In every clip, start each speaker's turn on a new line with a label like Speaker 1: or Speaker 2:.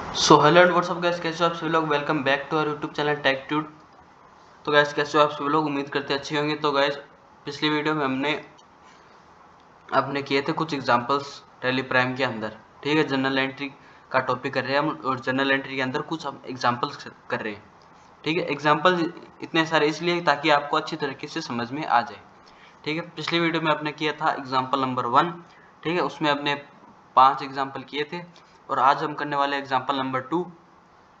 Speaker 1: So hello and what's up guys, कैसे हो आप सभी लोग। Welcome back to our YouTube channel Techtude. तो गाइस कैसे हो आप सभी लोग, उम्मीद करते अच्छे होंगे। तो गाइस पिछली वीडियो में हमने अपने किए थे कुछ एग्जांपल्स टैली प्राइम के अंदर, ठीक है। जनरल एंट्री का टॉपिक कर रहे हैं हम, और जनरल एंट्री के अंदर कुछ हम एग्जांपल्स कर रहे हैं, ठीक है। एग्जांपल इतने सारे इसलिए ताकि आपको अच्छी तरीके से समझ में आ जाए, ठीक है। पिछली वीडियो में आपने किया था एग्जाम्पल नंबर 1, ठीक है। उसमें अपने 5 एग्जाम्पल किए थे, और आज हम करने वाले एग्जाम्पल नंबर 2,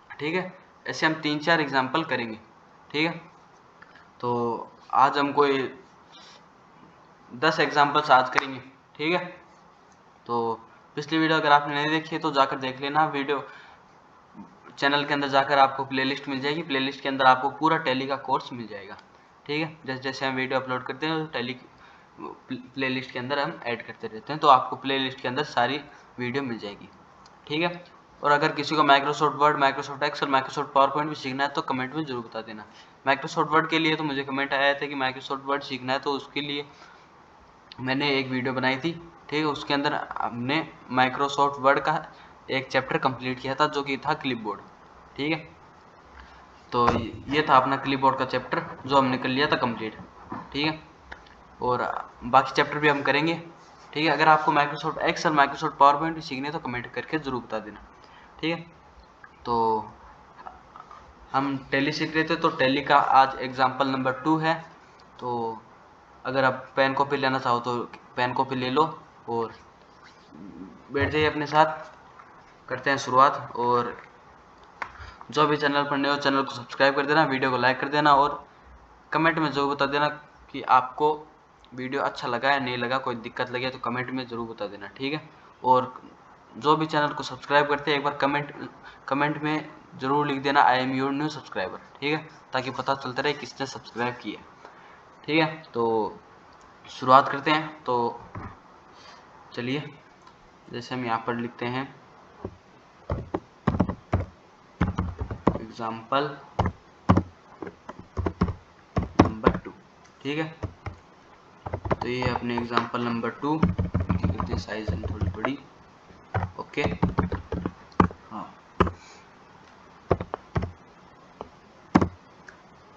Speaker 1: ठीक है। ऐसे हम 3-4 एग्जाम्पल करेंगे, ठीक है। तो आज हम कोई 10 एग्जाम्पल्स आज करेंगे, ठीक है। तो पिछली वीडियो अगर आपने नहीं देखी है तो जाकर देख लेना वीडियो। चैनल के अंदर जाकर आपको प्लेलिस्ट मिल जाएगी, प्लेलिस्ट के अंदर आपको पूरा टैली का कोर्स मिल जाएगा, ठीक है। जैसे जैसे हम वीडियो अपलोड करते हैं तो टैली प्लेलिस्ट के अंदर हम ऐड करते रहते हैं, तो आपको प्लेलिस्ट के अंदर सारी वीडियो मिल जाएगी, ठीक है। और अगर किसी को Microsoft Word, Microsoft Excel, Microsoft PowerPoint भी सीखना है तो कमेंट में जरूर बता देना। माइक्रोसॉफ्ट वर्ड के लिए तो मुझे कमेंट आया था कि माइक्रोसॉफ्ट वर्ड सीखना है, तो उसके लिए मैंने एक वीडियो बनाई थी, ठीक है। उसके अंदर हमने माइक्रोसॉफ्ट वर्ड का एक चैप्टर कंप्लीट किया था जो कि था क्लिपबोर्ड, ठीक है। तो ये था अपना क्लिपबोर्ड का चैप्टर जो हमने कर लिया था कंप्लीट, ठीक है। और बाकी चैप्टर भी हम करेंगे, ठीक है। अगर आपको Microsoft Excel, Microsoft PowerPoint भी सीखने तो कमेंट करके जरूर बता देना, ठीक है। तो हम टैली सीख रहे थे, तो टैली का आज एग्जाम्पल नंबर 2 है। तो अगर आप पेन कॉपी लेना चाहो तो पेन कॉपी ले लो और बैठ जाइए अपने साथ। करते हैं शुरुआत। और जो भी चैनल पर नए हो चैनल को सब्सक्राइब कर देना, वीडियो को लाइक कर देना, और कमेंट में ज़रूर बता देना कि आपको वीडियो अच्छा लगा या नहीं लगा। कोई दिक्कत लगे तो कमेंट में ज़रूर बता देना, ठीक है। और जो भी चैनल को सब्सक्राइब करते हैं एक बार कमेंट में ज़रूर लिख देना I am your new subscriber, ठीक है, ताकि पता चलता रहे किसने सब्सक्राइब किया, ठीक है। तो शुरुआत करते हैं। तो चलिए, जैसे हम यहाँ पर लिखते हैं एग्जाम्पल नंबर 2, ठीक है। तो ये अपने एग्जाम्पल नंबर 2 करते हैं, साइज है थोड़ी बड़ी, ओके। हाँ,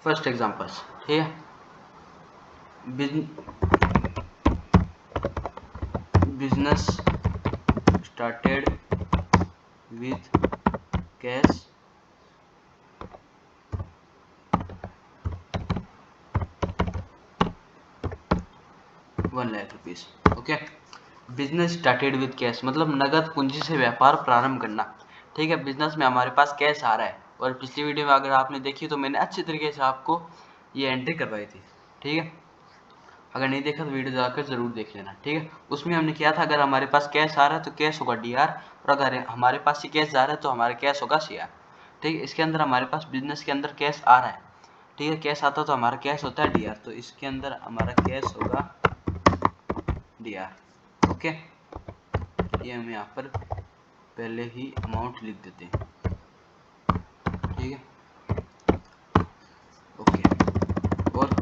Speaker 1: फर्स्ट एग्जाम्पल्स, ठीक है। Business started with cash 1 lakh rupees, okay. Business started with cash मतलब नगद पूंजी से व्यापार प्रारंभ करना, ठीक है। बिजनेस में हमारे पास कैश आ रहा है, और पिछली वीडियो में अगर आपने देखी तो मैंने अच्छी तरीके से आपको ये एंट्री करवाई थी, ठीक है। अगर नहीं देखा तो वीडियो जाकर जरूर देख लेना, ठीक है। उसमें हमने किया था अगर हमारे पास कैश आ रहा है तो कैश होगा डीआर, और अगर हमारे पास से कैश जा रहा है तो हमारा कैश होगा सीआर, ठीक है। इसके अंदर हमारे पास बिजनेस के अंदर कैश आ रहा है, ठीक है। कैश आता तो हमारा कैश होता है डीआर, तो इसके अंदर हमारा कैश होगा डीआर, ओके। ये हम यहाँ पर पहले ही अमाउंट लिख देते हैं, ठीक है, ओके। और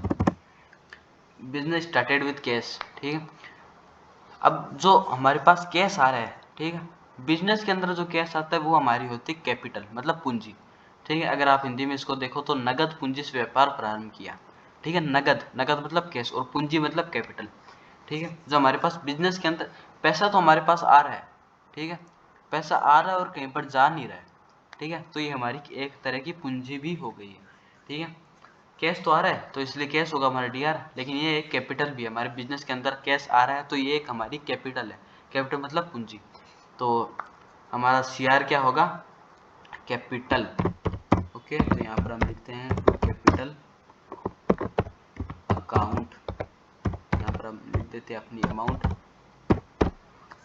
Speaker 1: बिजनेस स्टार्टेड विथ कैश, ठीक है। अब जो हमारे पास कैश आ रहा है, ठीक है, बिजनेस के अंदर जो कैश आता है वो हमारी होती है कैपिटल मतलब पूंजी, ठीक है। अगर आप हिंदी में इसको देखो तो नगद पूंजी से व्यापार प्रारंभ किया, ठीक है। नगद, नगद मतलब कैश, और पूंजी मतलब कैपिटल, ठीक है। जो हमारे पास बिजनेस के अंदर पैसा तो हमारे पास आ रहा है, ठीक है, पैसा आ रहा है और कहीं पर जा नहीं रहा है, ठीक है। तो ये हमारी एक तरह की पूंजी भी हो गई है, ठीक है। कैश तो आ रहा है तो इसलिए कैश होगा हमारा डीआर, लेकिन ये एक कैपिटल भी है। हमारे बिजनेस के अंदर कैश आ रहा है तो ये एक हमारी कैपिटल है, कैपिटल मतलब पूंजी। तो हमारा सीआर क्या होगा, कैपिटल, ओके। तो यहाँ पर हम लिखते हैं कैपिटल अकाउंट, यहाँ पर हम लिख देते हैं अपनी अमाउंट,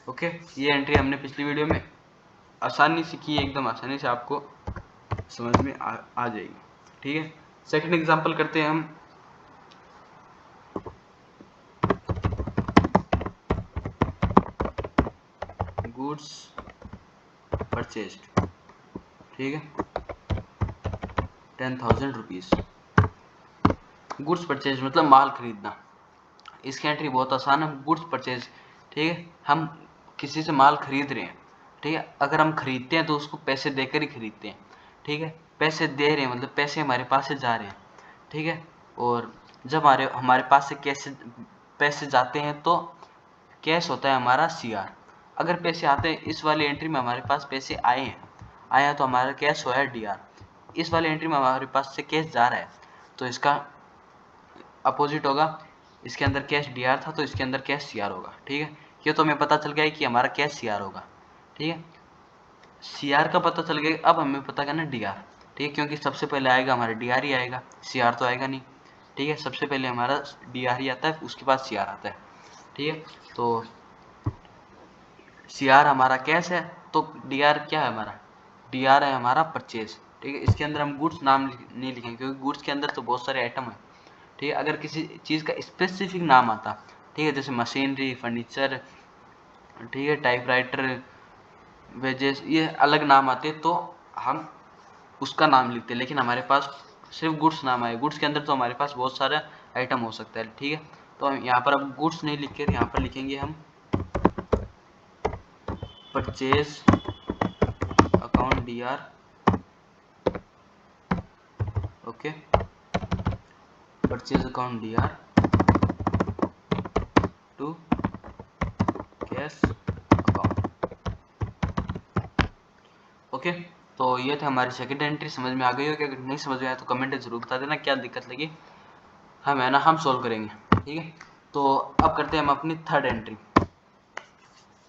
Speaker 1: ओके। ये एंट्री हमने पिछली वीडियो में आसानी से की है, एकदम आसानी से आपको समझ में आ जाएगी, ठीक है। सेकंड एग्जांपल करते हैं हम। गुड्स परचेज्ड, ठीक है, 10,000 रुपीज। गुड्स परचेज मतलब माल खरीदना। इसकी एंट्री बहुत आसान है, गुड्स परचेज, ठीक है। हम किसी से माल खरीद रहे हैं, ठीक है। अगर हम खरीदते हैं तो उसको पैसे देकर ही खरीदते हैं, ठीक है। पैसे दे रहे हैं मतलब पैसे हमारे पास से जा रहे हैं, ठीक है। और जब हमारे पास से पैसे जाते हैं तो कैश होता है हमारा CR। अगर पैसे आते हैं, इस वाली एंट्री में हमारे पास पैसे आए हैं तो हमारा कैश हुआ है DR। इस वाली एंट्री में हमारे पास से कैश जा रहा है तो इसका अपोजिट होगा, इसके अंदर कैश DR था तो इसके अंदर कैश CR होगा, ठीक है। ये तो हमें पता चल गया है कि हमारा कैश CR होगा, ठीक है। CR का पता चल गया, अब हमें पता करना DR, ठीक है, क्योंकि सबसे पहले आएगा हमारा DR ही आएगा, CR तो आएगा नहीं, ठीक है। सबसे पहले हमारा DR ही आता है, उसके बाद CR आता है, ठीक है। तो CR हमारा कैश है तो DR क्या है हमारा, DR है हमारा परचेज, ठीक है। इसके अंदर हम गुड्स नाम नहीं लिखेंगे क्योंकि गुड्स के अंदर तो बहुत सारे आइटम है, ठीक है। अगर किसी चीज़ का स्पेसिफिक नाम आता, ठीक है, जैसे मशीनरी, फर्नीचर, ठीक है, टाइपराइटर, वेजेस, ये अलग नाम आते तो हम उसका नाम लिखते, लेकिन हमारे पास सिर्फ गुड्स नाम आए। गुड्स के अंदर तो हमारे पास बहुत सारा आइटम हो सकता है, ठीक है। तो हम यहाँ पर अब गुड्स नहीं लिख कर यहाँ पर लिखेंगे हम purchase account DR, okay, purchase account DR to cash account, okay. तो ये थे हमारी सेकंड एंट्री। समझ में आ गई हो? कि अगर नहीं समझ में आया तो कमेंट जरूर बता देना क्या दिक्कत लगी, हम है ना हम सॉल्व करेंगे, ठीक है। तो अब करते हैं हम अपनी थर्ड एंट्री।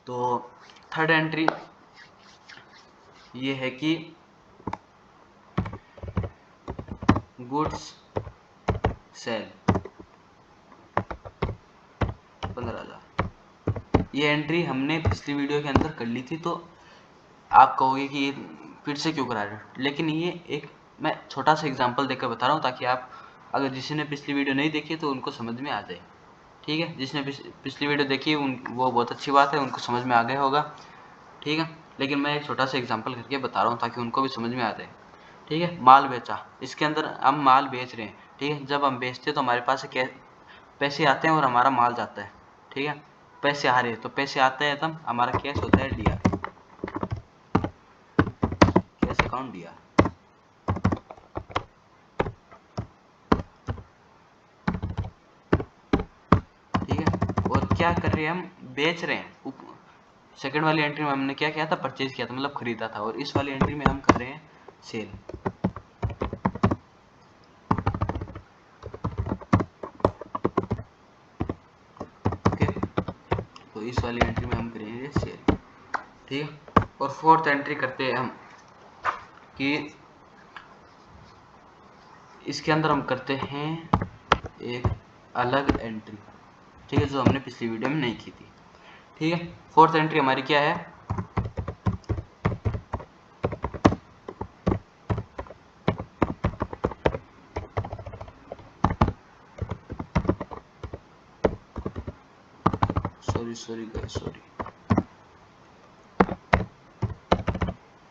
Speaker 1: तो थर्ड एंट्री ये है कि गुड्स सेल 15,000। ये एंट्री हमने पिछली वीडियो के अंदर कर ली थी, तो आप कहोगे कि ये फिर से क्यों करा रहे हो, लेकिन ये एक मैं छोटा सा एग्जांपल देकर बता रहा हूँ ताकि आप, अगर जिसने पिछली वीडियो नहीं देखी तो उनको समझ में आ जाए, ठीक है। जिसने पिछली वीडियो देखी वो बहुत अच्छी बात है, उनको समझ में आ गया होगा, ठीक है। लेकिन मैं एक छोटा सा एग्जांपल करके बता रहा हूँ ताकि उनको भी समझ में आ जाए, ठीक है। माल बेचा, इसके अंदर हम माल बेच रहे हैं, ठीक है। जब हम बेचते हैं तो हमारे पास पैसे आते हैं और हमारा माल जाता है, ठीक है। पैसे आ रहे हैं तो पैसे आते हैं तब हमारा कैश होता है DR, कैश अकाउंट DR, ठीक है। और क्या कर रहे हैं हम, बेच रहे हैं। सेकंड वाली एंट्री में हमने क्या किया था, परचेज किया था मतलब खरीदा था, और इस वाली एंट्री में हम कर रहे हैं सेल, ओके। तो इस वाली एंट्री में हम करेंगे सेल, ठीक है। और फोर्थ एंट्री करते हैं हम कि इसके अंदर हम करते हैं एक अलग एंट्री, ठीक है, जो हमने पिछली वीडियो में नहीं की थी, ठीक है। फोर्थ एंट्री हमारी क्या है, सॉरी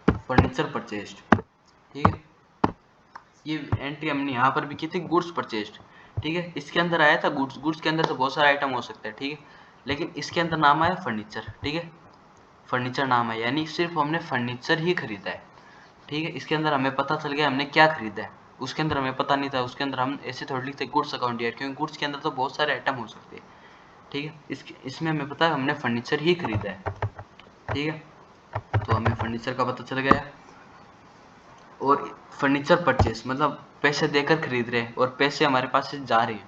Speaker 1: फर्नीचर परचेस्ड, ठीक है। ये एंट्री हमने यहाँ पर भी की थी, गुड्स परचेस्ड, ठीक है। इसके अंदर आया था गुड्स के अंदर तो बहुत सारे आइटम हो सकते हैं, ठीक है, लेकिन इसके अंदर नाम आया फर्नीचर, ठीक है। फर्नीचर नाम है, यानी सिर्फ हमने फर्नीचर ही खरीदा है, ठीक है। इसके अंदर हमें पता चल गया हमने क्या खरीदा है, उसके अंदर हमें पता नहीं था, उसके अंदर हम ऐसे थोड़ी लिखते गुड्स अकाउंट यार, क्योंकि गुड्स के अंदर तो बहुत सारे आइटम हो सकते हैं, ठीक है। इसमें हमें पता है हमने फर्नीचर ही खरीदा है, ठीक है। तो हमें फर्नीचर का पता चल गया। और फर्नीचर परचेस मतलब पैसे देकर खरीद रहे हैं और पैसे हमारे पास से जा रहे हैं।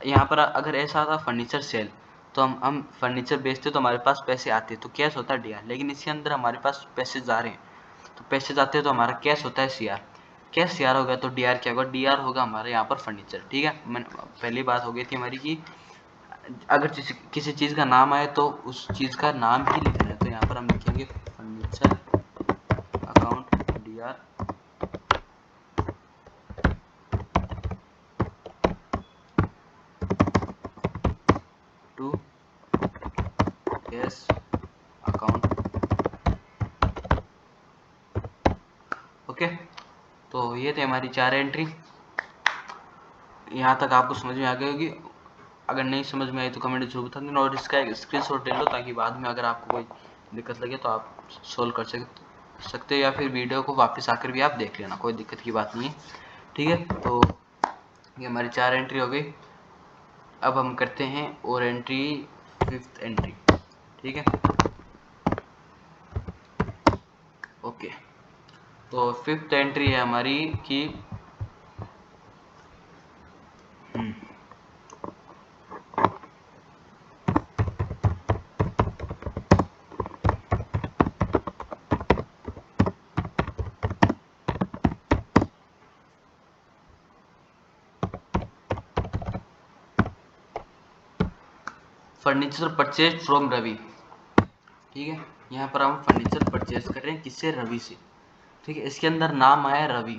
Speaker 1: यहाँ पर अगर ऐसा था फर्नीचर सेल, तो हम फर्नीचर बेचते तो हमारे पास पैसे आते तो कैश होता है DR, लेकिन इसके अंदर हमारे पास पैसे जा रहे हैं, तो पैसे जाते हैं तो हमारा कैश होता है CR। कैश CR होगा तो DR क्या होगा, DR होगा हमारे यहाँ पर फर्नीचर, ठीक है। पहली बात हो गई थी हमारी कि अगर किसी चीज़ का नाम आए तो उस चीज़ का नाम ही लिखना है, तो यहाँ पर हम लिखेंगे furniture account DR to cash account, okay. तो ये थे हमारी 4 एंट्री। यहाँ तक आपको समझ में आ गई होगी। अगर नहीं समझ में आई तो कमेंट जरूर बता देना और इसका एक स्क्रीनशॉट ले लो ताकि बाद में अगर आपको कोई दिक्कत लगे तो आप सोल्व कर सकते हो, या फिर वीडियो को वापस आकर भी आप देख लेना, कोई दिक्कत की बात नहीं है। ठीक है, तो ये हमारी 4 एंट्री हो गई। अब हम करते हैं और एंट्री, 5th एंट्री। ठीक है, ओके। तो 5th एंट्री है हमारी कि फर्नीचर परचेज फ्रॉम रवि। ठीक है, यहाँ पर हम फर्नीचर परचेज कर रहे हैं किससे? रवि से। ठीक है, इसके अंदर नाम आया रवि।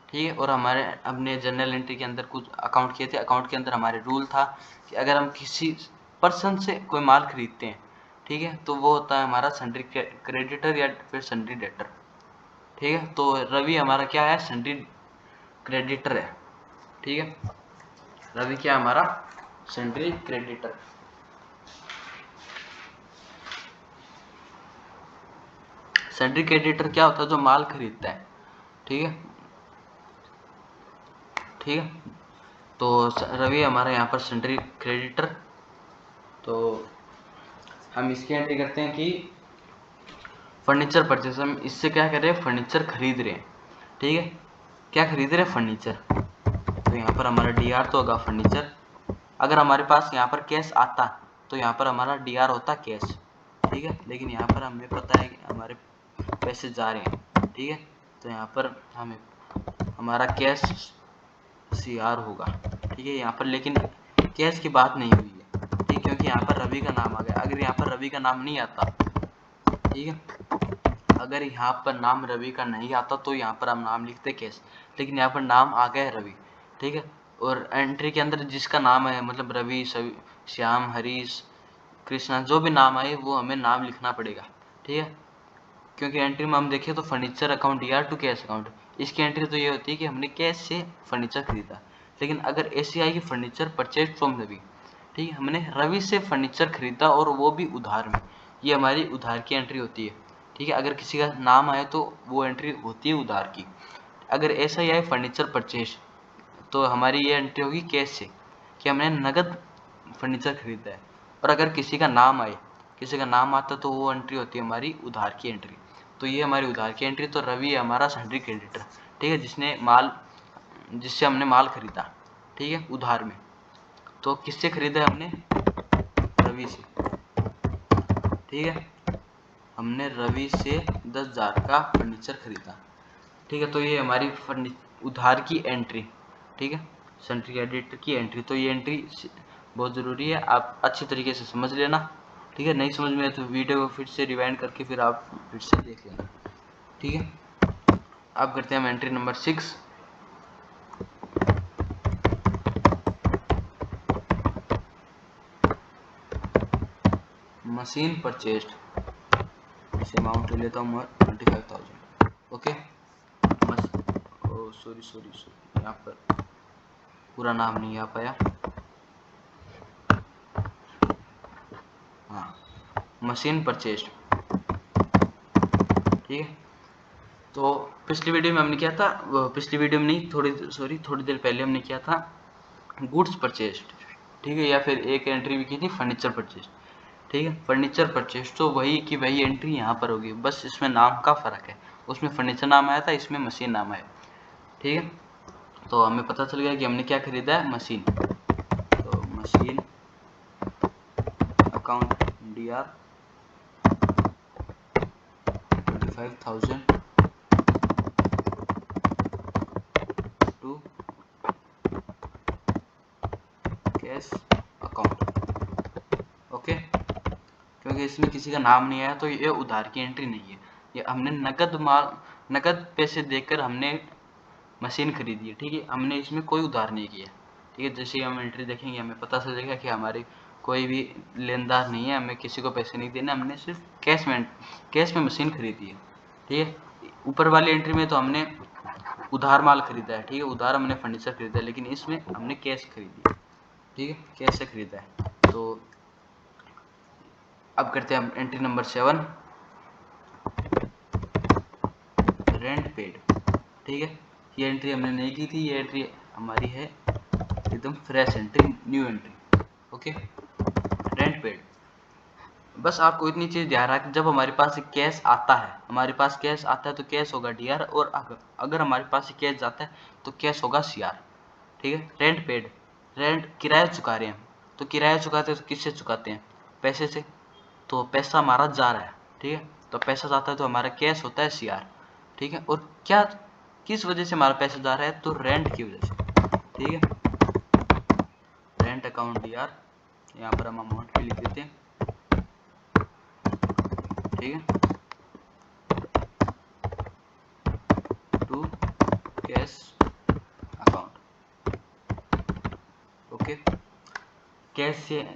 Speaker 1: ठीक है, और हमारे हमने जनरल एंट्री के अंदर कुछ अकाउंट किए थे। अकाउंट के अंदर हमारे रूल था कि अगर हम किसी पर्सन से कोई माल खरीदते हैं, ठीक है, तो वो होता है हमारा सन्ड्री क्रेडिटर या फिर सन्ड्री डेटर। ठीक है, तो रवि हमारा क्या है? सन्ड्री क्रेडिटर है। ठीक है, रवि क्या हमारा? Sundry creditor. सन्ड्री क्रेडिटर क्या होता है? जो माल खरीदता है। ठीक है, ठीक है, तो रवि हमारा यहाँ पर सन्ड्री क्रेडिटर। तो हम इसकी एंट्री करते हैं कि फर्नीचर परचेज। हम इससे क्या कर रहे हैं? फर्नीचर खरीद रहे हैं। ठीक है, क्या खरीद रहे हैं? फर्नीचर। तो यहाँ पर हमारा डी आर तो होगा फर्नीचर। अगर हमारे पास यहाँ पर कैश आता तो यहाँ पर हमारा डी आर होता कैश। ठीक है, लेकिन यहाँ पर हमें पता है कि हमारे पैसे जा रहे हैं। ठीक है, तो यहाँ पर हमें हमारा कैश सी आर होगा। ठीक है, यहाँ पर लेकिन कैश की बात नहीं हुई है। ठीक, क्योंकि यहाँ पर रवि का नाम आ गया। अगर यहाँ पर रवि का नाम नहीं आता, ठीक है, अगर यहाँ पर नाम रवि का नहीं आता तो यहाँ पर हम नाम लिखते कैश, लेकिन यहाँ पर नाम आ गया है रवि। ठीक है, और एंट्री के अंदर जिसका नाम है, मतलब रवि, श्याम, हरीश, कृष्णा, जो भी नाम आए वो हमें नाम लिखना पड़ेगा। ठीक है, क्योंकि एंट्री में हम देखें तो फर्नीचर अकाउंट या टू कैश अकाउंट, इसकी एंट्री तो ये होती है कि हमने कैश से फर्नीचर खरीदा। लेकिन अगर ऐसी आएगी फर्नीचर परचेज फ्रॉम रवि, ठीक है, हमने रवि से फर्नीचर खरीदा और वो भी उधार में, ये हमारी उधार की एंट्री होती है। ठीक है, अगर किसी का नाम आए तो वो एंट्री होती है उधार की। अगर ऐसा ही आए फर्नीचर परचेज, तो हमारी ये एंट्री होगी कैश से, कि हमने नगद फर्नीचर खरीदा है। और अगर किसी का नाम आए, किसी का नाम आता तो वो एंट्री होती है हमारी उधार की एंट्री। तो ये हमारी उधार की एंट्री। तो रवि है हमारा सन्ड्री क्रेडिटर। ठीक है, जिससे हमने माल खरीदा, ठीक है, उधार में। तो किससे खरीदा है हमने? रवि से। ठीक है, हमने रवि से 10,000 का फर्नीचर खरीदा। ठीक है, तो ये हमारी उधार की एंट्री। ठीक है, सन्ड्री क्रेडिटर की एंट्री। तो ये एंट्री बहुत ज़रूरी है, आप अच्छी तरीके से समझ लेना। ठीक है, नहीं समझ में तो वीडियो को फिर से रिवाइंड करके फिर आप फिर से देख लेना। ठीक है, अब करते हैं हम एंट्री नंबर 6। Machine purchased. इसे अमाउंट ले लेता हूँ मैं 25,000। ओके, सॉरी, यहाँ पर पूरा नाम नहीं आ पाया। हाँ, मशीन परचेस्ड। ठीक है, तो पिछली वीडियो में हमने किया था, पिछली वीडियो में नहीं, थोड़ी देर पहले हमने किया था गुड्स परचेस्ड। ठीक है, या फिर एक एंट्री भी की थी फर्नीचर परचेज। ठीक है, फर्नीचर परचेज तो वही की वही एंट्री यहाँ पर होगी, बस इसमें नाम का फ़र्क है। उसमें फर्नीचर नाम आया था, इसमें मशीन नाम आया। ठीक है, तो हमें पता चल गया कि हमने क्या खरीदा है? मशीन। तो machine account D R 25,000 to cash account. Okay, क्योंकि इसमें किसी का नाम नहीं आया तो ये उधार की एंट्री नहीं है। ये हमने नगद पैसे देकर हमने मशीन खरीदी है। ठीक है, हमने इसमें कोई उधार नहीं किया। ठीक है, जैसे हम एंट्री देखेंगे हमें पता चलेगा कि हमारे कोई भी लेनदार नहीं है, हमें किसी को पैसे नहीं देने, हमने सिर्फ कैश में मशीन खरीदी है। ठीक है, ऊपर वाली एंट्री में तो हमने उधार माल खरीदा है। ठीक है, उधार हमने फर्नीचर खरीदा है, लेकिन इसमें हमने कैश खरीदी है। ठीक है, कैश से खरीदा है। तो अब करते हैं हम एंट्री नंबर 7, रेंट पेड। ठीक है, ये एंट्री हमने नहीं की थी, ये एंट्री हमारी है एकदम fresh entry, new entry. Okay, rent paid. बस आपको इतनी चीज ध्यान रखना, जब हमारे पास कैश आता है, हमारे पास कैश आता है तो कैश होगा डीआर, और अगर हमारे पास कैश जाता है तो कैश होगा सीआर। ठीक है, रेंट पेड, रेंट किराया चुका रहे हैं, तो किराया चुकाते हैं तो किससे चुकाते हैं? पैसे से। तो पैसा हमारा जा रहा है, ठीक है, तो पैसा जाता है तो हमारा कैश होता है सीआर। ठीक है, और क्या किस वजह से हमारा पैसा जा रहा है? तो रेंट की वजह से। ठीक है, रेंट अकाउंट डीआर, यहाँ पर हम अमाउंट भी लिख देते हैं। ठीक है, to cash account. Okay, cash से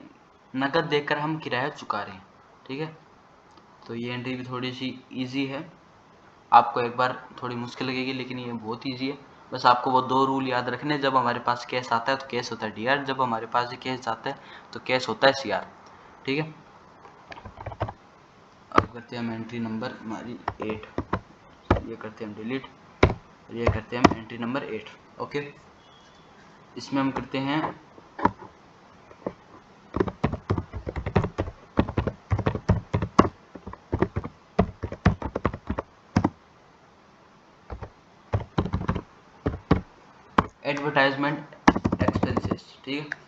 Speaker 1: नकद देकर हम किराया चुका रहे हैं। ठीक है, तो ये एंट्री भी थोड़ी सी इजी है, आपको एक बार थोड़ी मुश्किल लगेगी लेकिन ये बहुत इजी है। बस आपको वो 2 रूल याद रखने, जब हमारे पास कैश आता है तो कैश होता है डीआर, जब हमारे पास कैश आता है तो कैश होता है सीआर। ठीक है, अब करते हैं हम एंट्री नंबर हमारी 8, ये करते हैं हम डिलीट, ये करते हैं हम एंट्री नंबर 8। ओके, इसमें हम करते हैं एडवर्टाइजमेंट एक्सपेंसेस। ठीक है,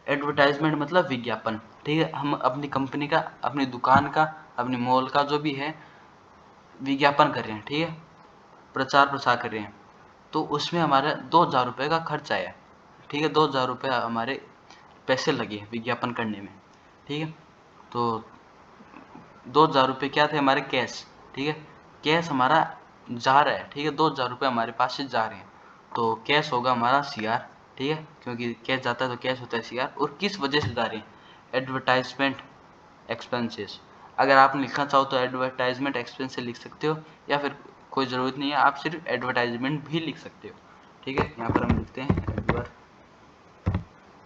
Speaker 1: एडवर्टाइजमेंट मतलब विज्ञापन। ठीक है, हम अपनी कंपनी का, अपनी दुकान का, अपनी मॉल का जो भी है विज्ञापन कर रहे हैं। ठीक है, प्रचार प्रसार कर रहे हैं, तो उसमें हमारा 2000 रुपये का खर्च आया। ठीक है, 2000 रुपये हमारे पैसे लगे विज्ञापन करने में। ठीक है, तो 2000 रुपये क्या थे? हमारे कैश। ठीक है, कैश हमारा जा रहा है। ठीक है, 2000 रुपये हमारे पास से जा रहे हैं, तो कैश होगा हमारा सीआर। ठीक है, क्योंकि कैश जाता है तो कैश होता है सीआर। और किस वजह से जा रहे हैं? Advertisement expenses. अगर आपने लिखना चाहो तो एडवर्टाइजमेंट एक्सपेंस लिख सकते हो, या फिर कोई ज़रूरत नहीं है, आप सिर्फ एडवर्टाइजमेंट भी लिख सकते हो। ठीक है, यहाँ पर हम लिखते हैं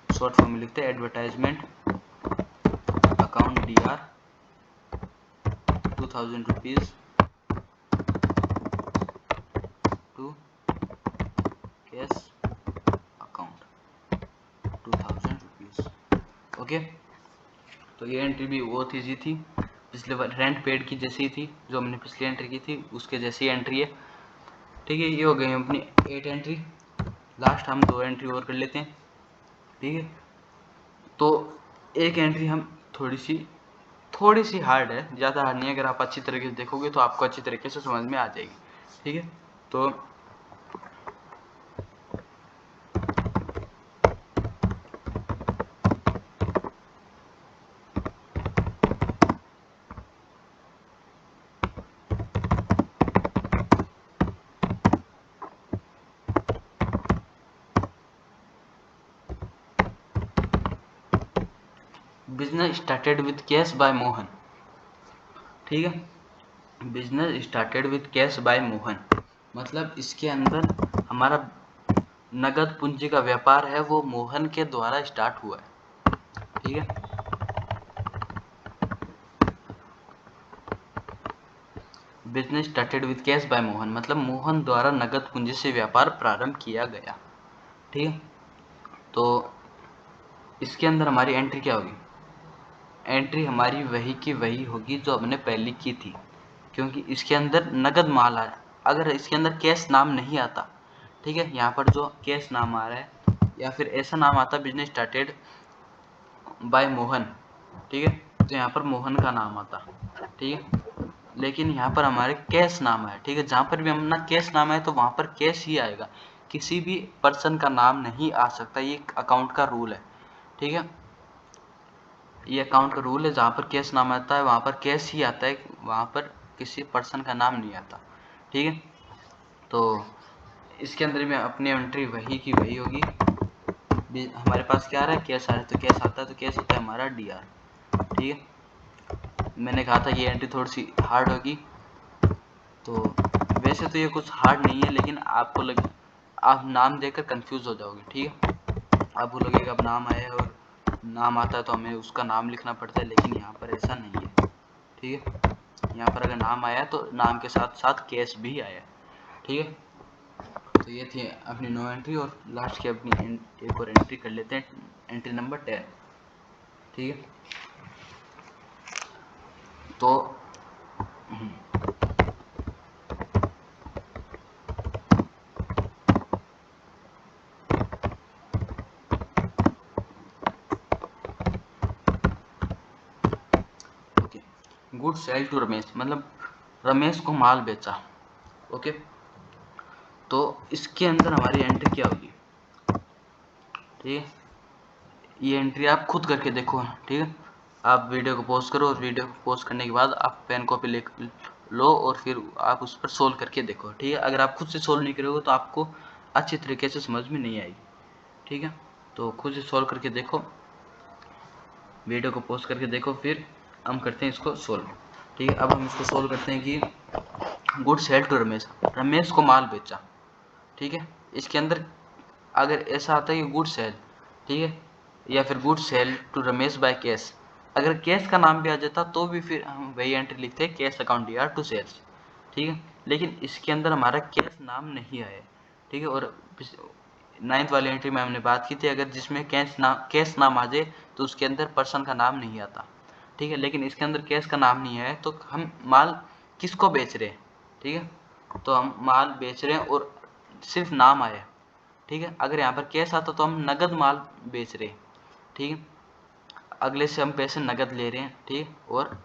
Speaker 1: शॉर्ट फॉर्म में लिखते हैं advertisement account DR 2000 rupees to cash account 2000 rupees. Okay, तो ये एंट्री भी बहुत ईजी थी, पिछले बार रेंट पेड की जैसी ही थी, जो हमने पिछली एंट्री की थी उसके जैसी एंट्री है। ठीक है, ये हो गई अपनी 8 एंट्री। लास्ट हम 2 एंट्री और कर लेते हैं। ठीक है, तो एक एंट्री हम थोड़ी सी हार्ड है, ज़्यादा हार्ड नहीं है। अगर आप अच्छी तरीके से देखोगे तो आपको अच्छी तरीके से समझ में आ जाएगी। ठीक है, तो business started with cash by Mohan. ठीक है, business started with cash by Mohan मतलब इसके अंदर हमारा नगद पूंजी का व्यापार है वो मोहन के द्वारा स्टार्ट हुआ है। ठीक है, business started with cash by Mohan मतलब मोहन द्वारा नगद पूंजी से व्यापार प्रारंभ किया गया। ठीक है, तो इसके अंदर हमारी एंट्री क्या होगी? एंट्री हमारी वही की वही होगी जो हमने पहले की थी, क्योंकि इसके अंदर नगद माल आया। अगर इसके अंदर कैश नाम नहीं आता, ठीक है, यहाँ पर जो कैश नाम आ रहा है या फिर ऐसा नाम आता बिजनेस स्टार्टेड बाय मोहन, ठीक है, तो यहाँ पर मोहन का नाम आता। ठीक है, लेकिन यहाँ पर हमारे कैश नाम है। ठीक है, जहाँ पर भी अपना कैश नाम है तो वहाँ पर कैश ही आएगा, किसी भी पर्सन का नाम नहीं आ सकता। ये अकाउंट का रूल है। ठीक है, ये अकाउंट का रूल है, जहाँ पर कैश नाम आता है वहाँ पर कैश ही आता है, वहाँ पर किसी पर्सन का नाम नहीं आता। ठीक है, तो इसके अंदर में अपनी एंट्री वही की वही होगी। हमारे पास क्या आ रहा है? कैश आ रहा है, तो कैश आता है तो कैश होता है हमारा डीआर। ठीक है, मैंने कहा था ये एंट्री थोड़ी सी हार्ड होगी, तो वैसे तो ये कुछ हार्ड नहीं है, लेकिन आप नाम देखकर कंफ्यूज हो जाओगे। ठीक है, आपको लगेगा अब नाम आया है और नाम आता है तो हमें उसका नाम लिखना पड़ता है, लेकिन यहाँ पर ऐसा नहीं है। ठीक है, यहाँ पर अगर नाम आया तो नाम के साथ साथ केस भी आया। ठीक है, तो ये थी अपनी नो एंट्री, और लास्ट की अपनी एक और एंट्री कर लेते हैं, एंट्री नंबर 10। ठीक है, तो okay, good sale to Ramesh, मतलब रमेश को माल बेचा। ओके, तो इसके अंदर हमारी एंट्री क्या होगी? ठीक है, ये एंट्री आप खुद करके देखो। ठीक है, आप वीडियो को पॉज करो, और वीडियो को पॉज करने के बाद आप पेन कॉपी लिख लो, और फिर आप उस पर सोल्व करके देखो। ठीक है, अगर आप खुद से सोल्व नहीं करोगे तो आपको अच्छी तरीके से समझ में नहीं आएगी। ठीक है, तो खुद से सोल्व करके देखो, वीडियो को पॉज करके देखो, फिर हम करते हैं इसको सोल्व। ठीक है, अब हम इसको सोल्व करते हैं कि good sale to Ramesh, Ramesh को माल बेचा। ठीक है, इसके अंदर अगर ऐसा आता है कि गुड सेल, ठीक है, या फिर good sale to Ramesh by cash, अगर कैश का नाम भी आ जाता तो भी फिर हम वही एंट्री लिखते हैं, cash account DR to sales. ठीक है, लेकिन इसके अंदर हमारा कैश नाम नहीं आया। ठीक है, और 9th वाली एंट्री में हमने बात की थी, अगर जिसमें कैश नाम आ जाए तो उसके अंदर पर्सन का नाम नहीं आता। ठीक है, लेकिन इसके अंदर कैश का नाम नहीं है, तो हम माल किसको बेच रहे हैं? ठीक है, तो हम माल बेच रहे हैं और सिर्फ नाम आया। ठीक है, अगर यहाँ पर कैश आता तो हम नगद माल बेच रहे हैं। ठीक है, अगले से हम पैसे नगद ले रहे हैं। ठीक है, और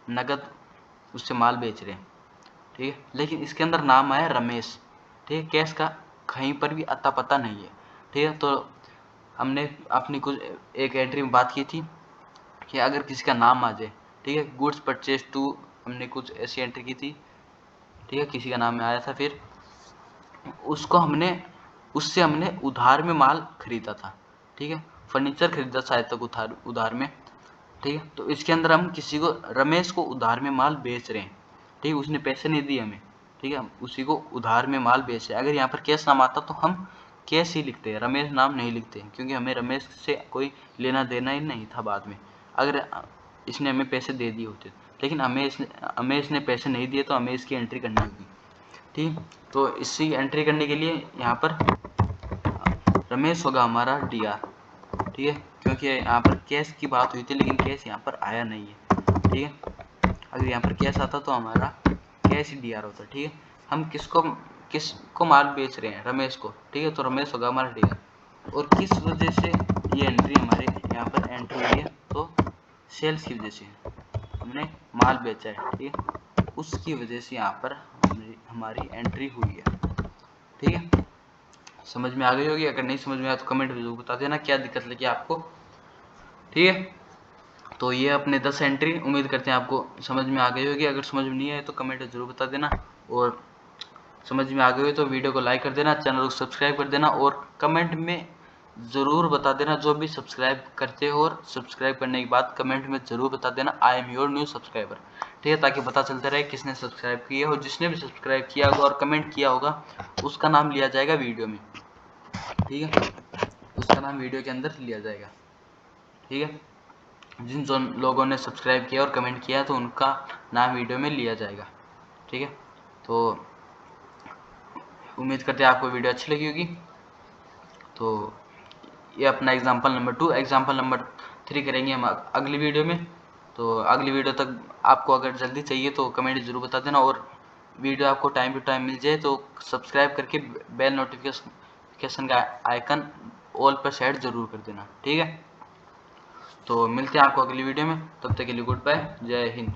Speaker 1: नगद उससे माल बेच रहे हैं। ठीक है, लेकिन इसके अंदर नाम आया रमेश। ठीक है, कैश का कहीं पर भी अता पता नहीं है। ठीक है, तो हमने अपनी कुछ एक एंट्री में बात की थी कि अगर किसी का नाम आ जाए, ठीक है, गुड्स परचेज टू, हमने कुछ ऐसी एंट्री की थी। ठीक है, किसी का नाम आया था, फिर उससे हमने उधार में माल खरीदा था। ठीक है, फर्नीचर खरीदा शायद तक उधार में। ठीक है, तो इसके अंदर हम किसी को, रमेश को उधार में माल बेच रहे हैं। ठीक है, उसने पैसे नहीं दिए हमें। ठीक है, हम उसी को उधार में माल बेच रहे हैं। अगर यहाँ पर कैश नाम आता तो हम कैश ही लिखते हैं, रमेश नाम नहीं लिखते, क्योंकि हमें रमेश से कोई लेना देना ही नहीं था बाद में, अगर इसने हमें पैसे दे दिए होते। लेकिन हमें इसने पैसे नहीं दिए, तो हमें इसकी एंट्री करनी होगी। ठीक, तो इसी एंट्री करने के लिए यहाँ पर रमेश होगा हमारा डीआर। ठीक है, क्योंकि यहाँ पर कैश की बात हुई थी, लेकिन कैश यहाँ पर आया नहीं है। ठीक है, अगर यहाँ पर कैश आता तो हमारा कैश ही डीआर होता। ठीक है, हम किसको माल बेच रहे हैं? रमेश को। ठीक है, तो रमेश होगा हमारा डीआर। और किस वजह से ये एंट्री हमारे यहाँ पर एंट्री हुई है? तो सेल्स की वजह से, हमने माल बेचा है। ठीक है, उसकी वजह से यहाँ पर हमारी एंट्री हुई है। ठीक है, समझ में आ गई होगी। अगर नहीं समझ में आया तो कमेंट में जरूर बता देना क्या दिक्कत लगी आपको। ठीक है, तो ये अपने 10 एंट्री, उम्मीद करते हैं आपको समझ में आ गई होगी। अगर समझ में नहीं आए तो कमेंट में जरूर बता देना, और समझ में आ गई हो तो वीडियो को लाइक कर देना, चैनल को सब्सक्राइब कर देना, और कमेंट में ज़रूर बता देना जो भी सब्सक्राइब करते हो, और सब्सक्राइब करने के बाद कमेंट में ज़रूर बता देना I am your new subscriber. ठीक है, ताकि पता चलता रहे किसने सब्सक्राइब किया हो। जिसने भी सब्सक्राइब किया होगा और कमेंट किया होगा, उसका नाम लिया जाएगा वीडियो में। ठीक है, उसका नाम वीडियो के अंदर लिया जाएगा। ठीक है, जिन लोगों ने सब्सक्राइब किया और कमेंट किया तो उनका नाम वीडियो में लिया जाएगा। ठीक है, तो उम्मीद करते हैं आपको वीडियो अच्छी लगी होगी। तो ये अपना एग्जाम्पल नंबर 2, एग्जाम्पल नंबर 3 करेंगे हम अगली वीडियो में। तो अगली वीडियो तक आपको अगर जल्दी चाहिए तो कमेंट जरूर बता देना, और वीडियो आपको टाइम टू टाइम मिल जाए तो सब्सक्राइब करके बेल नोटिफिकेशन का आइकन ऑल पर सेट जरूर कर देना। ठीक है, तो मिलते हैं आपको अगली वीडियो में, तब तक के लिए गुड बाय, जय हिंद।